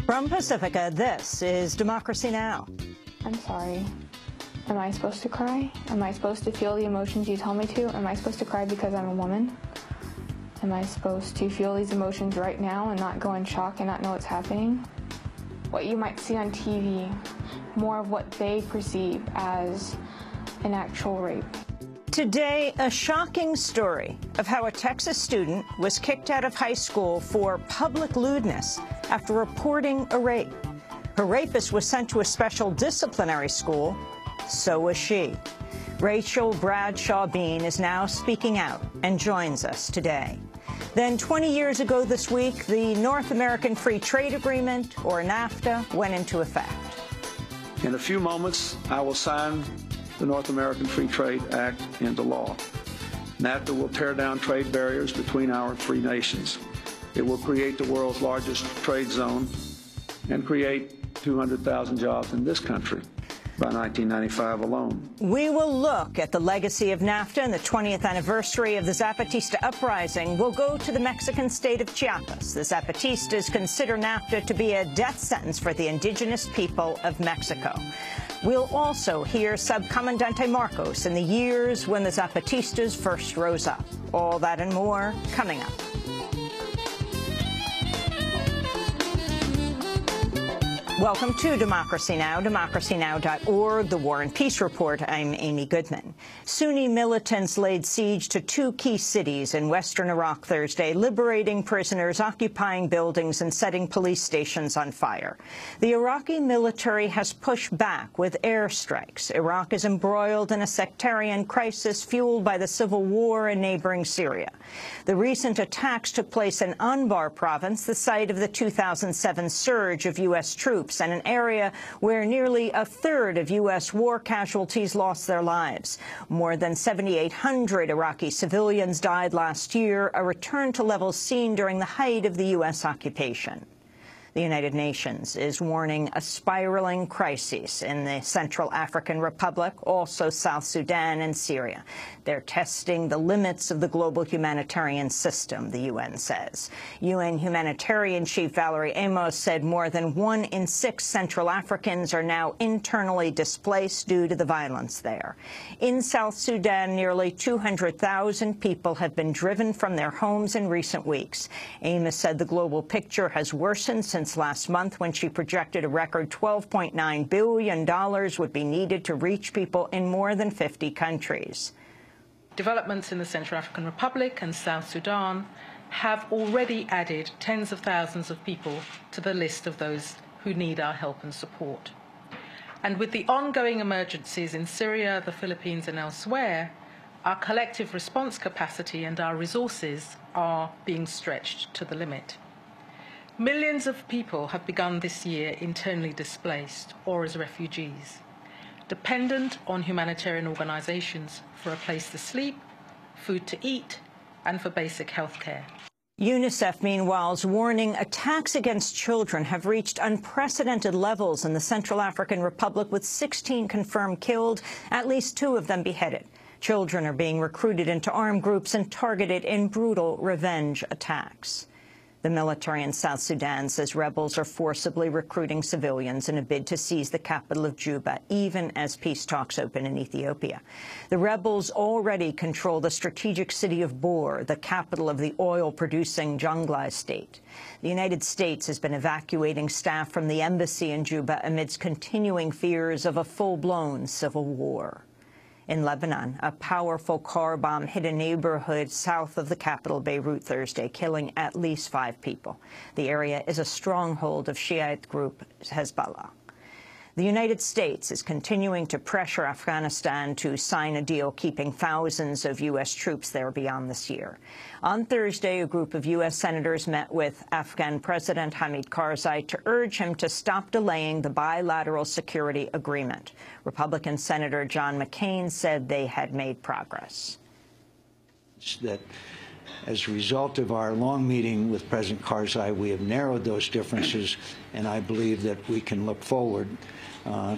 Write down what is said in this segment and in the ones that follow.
From Pacifica, this is Democracy Now! I'm sorry. Am I supposed to cry? Am I supposed to feel the emotions you tell me to? Am I supposed to cry because I'm a woman? Am I supposed to feel these emotions right now and not go in shock and not know what's happening? What you might see on TV, more of what they perceive as an actual rape. Today, a shocking story of how a Texas student was kicked out of high school for public lewdness after reporting a rape. Her rapist was sent to a special disciplinary school. So was she. Rachel Bradshaw Bean is now speaking out and joins us today. Then 20 years ago this week, the North American Free Trade Agreement, or NAFTA, went into effect. In a few moments, I will sign the North American Free Trade Act into law. NAFTA will tear down trade barriers between our three nations. It will create the world's largest trade zone and create 200,000 jobs in this country by 1995 alone. We will look at the legacy of NAFTA and the 20th anniversary of the Zapatista uprising. We'll go to the Mexican state of Chiapas. The Zapatistas consider NAFTA to be a death sentence for the indigenous people of Mexico. We'll also hear Subcomandante Marcos in the years when the Zapatistas first rose up. All that and more coming up. Welcome to Democracy Now!, democracynow.org, the War and Peace Report. I'm Amy Goodman. Sunni militants laid siege to two key cities in western Iraq Thursday, liberating prisoners, occupying buildings, and setting police stations on fire. The Iraqi military has pushed back with airstrikes. Iraq is embroiled in a sectarian crisis fueled by the civil war in neighboring Syria. The recent attacks took place in Anbar province, the site of the 2007 surge of U.S. troops, and an area where nearly a third of U.S. war casualties lost their lives. More than 7,800 Iraqi civilians died last year, a return to levels seen during the height of the U.S. occupation. The United Nations is warning a spiraling crisis in the Central African Republic, also South Sudan and Syria. They're testing the limits of the global humanitarian system, the UN says. UN humanitarian chief Valerie Amos said more than 1 in 6 Central Africans are now internally displaced due to the violence there. In South Sudan, nearly 200,000 people have been driven from their homes in recent weeks. Amos said the global picture has worsened since last month, when she projected a record $12.9 billion would be needed to reach people in more than 50 countries. Developments in the Central African Republic and South Sudan have already added tens of thousands of people to the list of those who need our help and support. And with the ongoing emergencies in Syria, the Philippines, and elsewhere, our collective response capacity and our resources are being stretched to the limit. Millions of people have begun this year internally displaced or as refugees, dependent on humanitarian organizations for a place to sleep, food to eat, and for basic health care. UNICEF, meanwhile, is warning attacks against children have reached unprecedented levels in the Central African Republic, with 16 confirmed killed, at least 2 of them beheaded. Children are being recruited into armed groups and targeted in brutal revenge attacks. The military in South Sudan says rebels are forcibly recruiting civilians in a bid to seize the capital of Juba, even as peace talks open in Ethiopia. The rebels already control the strategic city of Bor, the capital of the oil-producing Jonglei state. The United States has been evacuating staff from the embassy in Juba amidst continuing fears of a full-blown civil war. In Lebanon, a powerful car bomb hit a neighborhood south of the capital, Beirut, Thursday, killing at least 5 people. The area is a stronghold of Shiite group Hezbollah. The United States is continuing to pressure Afghanistan to sign a deal keeping thousands of U.S. troops there beyond this year. On Thursday, a group of U.S. senators met with Afghan President Hamid Karzai to urge him to stop delaying the bilateral security agreement. Republican Senator John McCain said they had made progress. That as a result of our long meeting with President Karzai, we have narrowed those differences, and I believe that we can look forward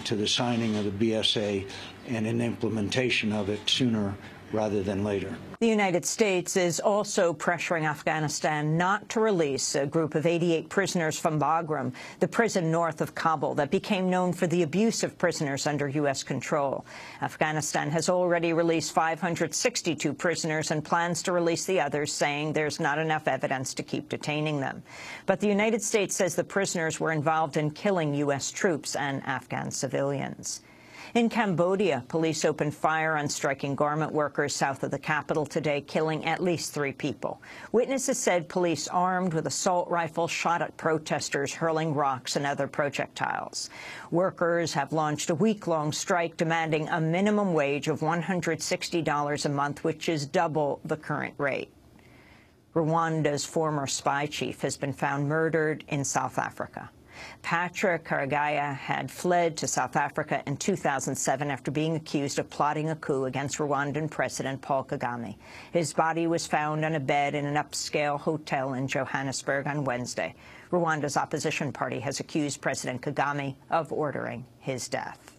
to the signing of the BSA and an implementation of it sooner rather than later. The United States is also pressuring Afghanistan not to release a group of 88 prisoners from Bagram, the prison north of Kabul that became known for the abuse of prisoners under U.S. control. Afghanistan has already released 562 prisoners and plans to release the others, saying there's not enough evidence to keep detaining them. But the United States says the prisoners were involved in killing U.S. troops and Afghan civilians. In Cambodia, police opened fire on striking garment workers south of the capital today, killing at least 3 people. Witnesses said police armed with assault rifles shot at protesters, hurling rocks and other projectiles. Workers have launched a week-long strike demanding a minimum wage of $160 a month, which is double the current rate. Rwanda's former spy chief has been found murdered in South Africa. Patrick Karegeya had fled to South Africa in 2007 after being accused of plotting a coup against Rwandan President Paul Kagame. His body was found on a bed in an upscale hotel in Johannesburg on Wednesday. Rwanda's opposition party has accused President Kagame of ordering his death.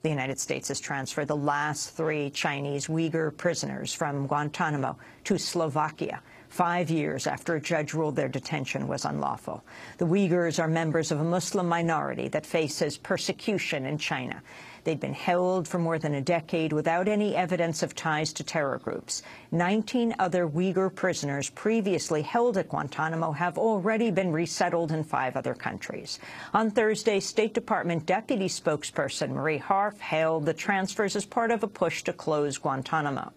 The United States has transferred the last 3 Chinese Uyghur prisoners from Guantanamo to Slovakia, 5 years after a judge ruled their detention was unlawful. The Uyghurs are members of a Muslim minority that faces persecution in China. They'd been held for more than a decade without any evidence of ties to terror groups. 19 other Uyghur prisoners previously held at Guantanamo have already been resettled in 5 other countries. On Thursday, State Department Deputy Spokesperson Marie Harf hailed the transfers as part of a push to close Guantanamo.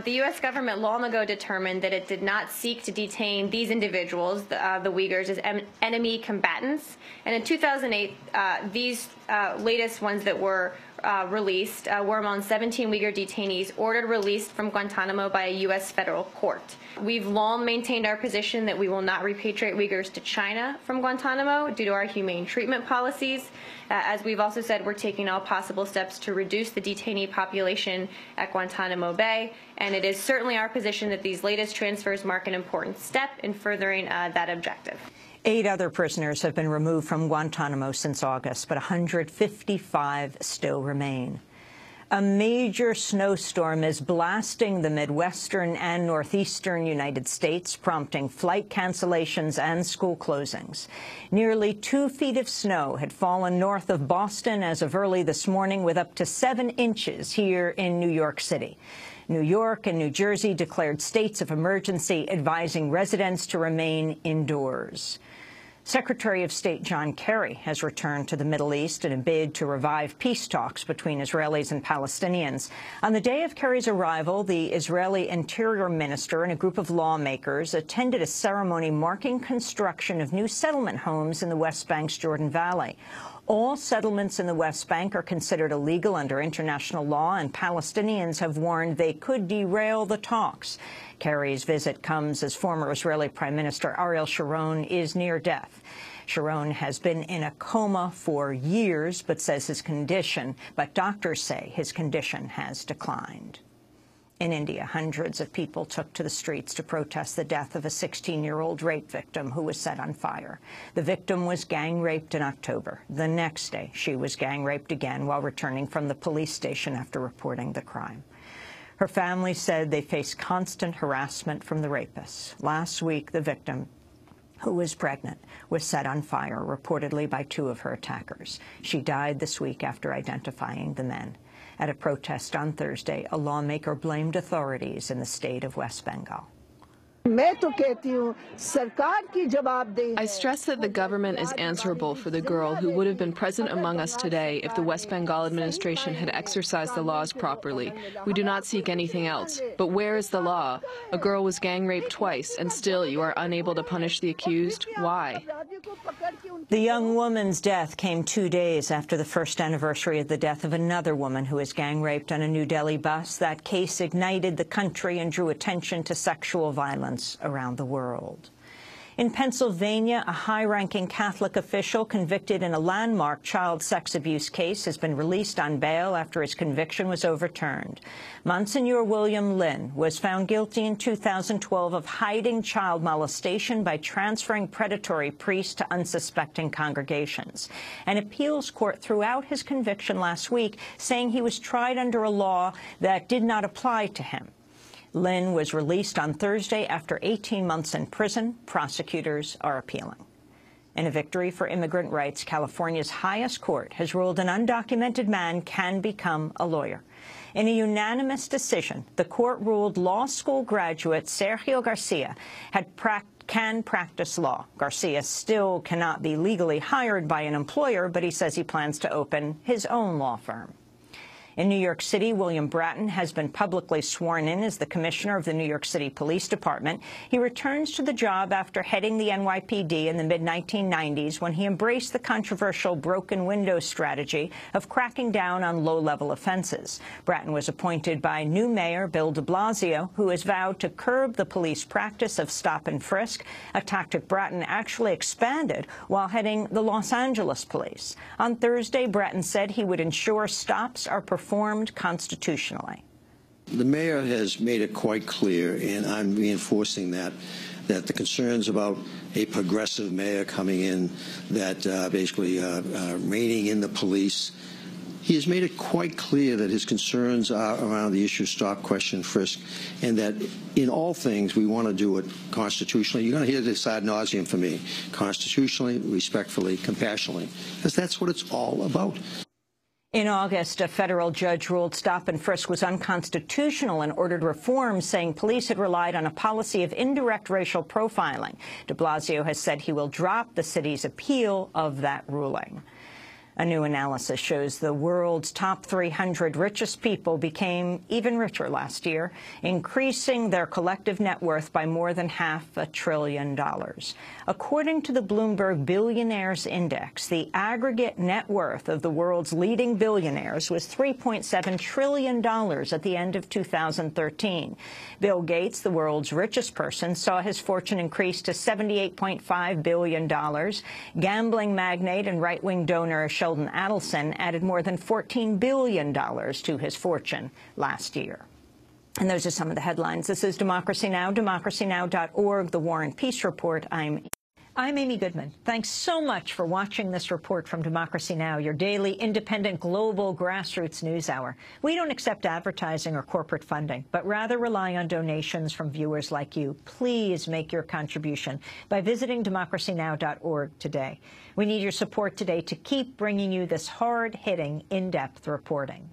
The U.S. government long ago determined that it did not seek to detain these individuals, the Uyghurs, as enemy combatants. And in 2008, these latest ones that were released were among 17 Uyghur detainees ordered released from Guantanamo by a U.S. federal court. We've long maintained our position that we will not repatriate Uyghurs to China from Guantanamo due to our humane treatment policies. As we've also said, we're taking all possible steps to reduce the detainee population at Guantanamo Bay, and it is certainly our position that these latest transfers mark an important step in furthering that objective. 8 other prisoners have been removed from Guantanamo since August, but 155 still remain. A major snowstorm is blasting the Midwestern and Northeastern United States, prompting flight cancellations and school closings. Nearly 2 feet of snow had fallen north of Boston as of early this morning, with up to 7 inches here in New York City. New York and New Jersey declared states of emergency, advising residents to remain indoors. Secretary of State John Kerry has returned to the Middle East in a bid to revive peace talks between Israelis and Palestinians. On the day of Kerry's arrival, the Israeli Interior Minister and a group of lawmakers attended a ceremony marking construction of new settlement homes in the West Bank's Jordan Valley. All settlements in the West Bank are considered illegal under international law, and Palestinians have warned they could derail the talks. Kerry's visit comes as former Israeli Prime Minister Ariel Sharon is near death. Sharon has been in a coma for years, but doctors say his condition has declined. In India, hundreds of people took to the streets to protest the death of a 16-year-old rape victim who was set on fire. The victim was gang raped in October. The next day, she was gang raped again while returning from the police station after reporting the crime. Her family said they faced constant harassment from the rapists. Last week, the victim, who was pregnant, was set on fire, reportedly by 2 of her attackers. She died this week after identifying the men. At a protest on Thursday, a lawmaker blamed authorities in the state of West Bengal. I stress that the government is answerable for the girl who would have been present among us today if the West Bengal administration had exercised the laws properly. We do not seek anything else. But where is the law? A girl was gang raped twice, and still you are unable to punish the accused? Why? The young woman's death came 2 days after the first anniversary of the death of another woman who was gang raped on a New Delhi bus. That case ignited the country and drew attention to sexual violence around the world. In Pennsylvania, a high-ranking Catholic official convicted in a landmark child sex abuse case has been released on bail after his conviction was overturned. Monsignor Lynn was found guilty in 2012 of hiding child molestation by transferring predatory priests to unsuspecting congregations. An appeals court threw out his conviction last week, saying he was tried under a law that did not apply to him. Lynn was released on Thursday after 18 months in prison. Prosecutors are appealing. In a victory for immigrant rights, California's highest court has ruled an undocumented man can become a lawyer. In a unanimous decision, the court ruled law school graduate Sergio Garcia can practice law. Garcia still cannot be legally hired by an employer, but he says he plans to open his own law firm. In New York City, William Bratton has been publicly sworn in as the commissioner of the New York City Police Department. He returns to the job after heading the NYPD in the mid-1990s when he embraced the controversial broken window strategy of cracking down on low-level offenses. Bratton was appointed by new mayor Bill de Blasio, who has vowed to curb the police practice of stop and frisk, a tactic Bratton actually expanded while heading the Los Angeles police. On Thursday, Bratton said he would ensure stops are performed constitutionally. The mayor has made it quite clear, and I'm reinforcing that the concerns about a progressive mayor coming in, that basically reining in the police, he has made it quite clear that his concerns are around the issue of stop, question, frisk, and that in all things we want to do it constitutionally. You're going to hear this ad nauseum from me, constitutionally, respectfully, compassionately, because that's what it's all about. In August, a federal judge ruled stop and frisk was unconstitutional and ordered reforms, saying police had relied on a policy of indirect racial profiling. De Blasio has said he will drop the city's appeal of that ruling. A new analysis shows the world's top 300 richest people became even richer last year, increasing their collective net worth by more than $500 billion. According to the Bloomberg Billionaires Index, the aggregate net worth of the world's leading billionaires was $3.7 trillion at the end of 2013. Bill Gates, the world's richest person, saw his fortune increase to $78.5 billion. Gambling magnate and right-wing donor Sheldon Adelson added more than $14 billion to his fortune last year. And those are some of the headlines. This is Democracy Now!, democracynow.org, The War and Peace Report. I'm Amy Goodman. Thanks so much for watching this report from Democracy Now!, your daily independent global grassroots news hour. We don't accept advertising or corporate funding, but rather rely on donations from viewers like you. Please make your contribution by visiting democracynow.org today. We need your support today to keep bringing you this hard-hitting, in-depth reporting.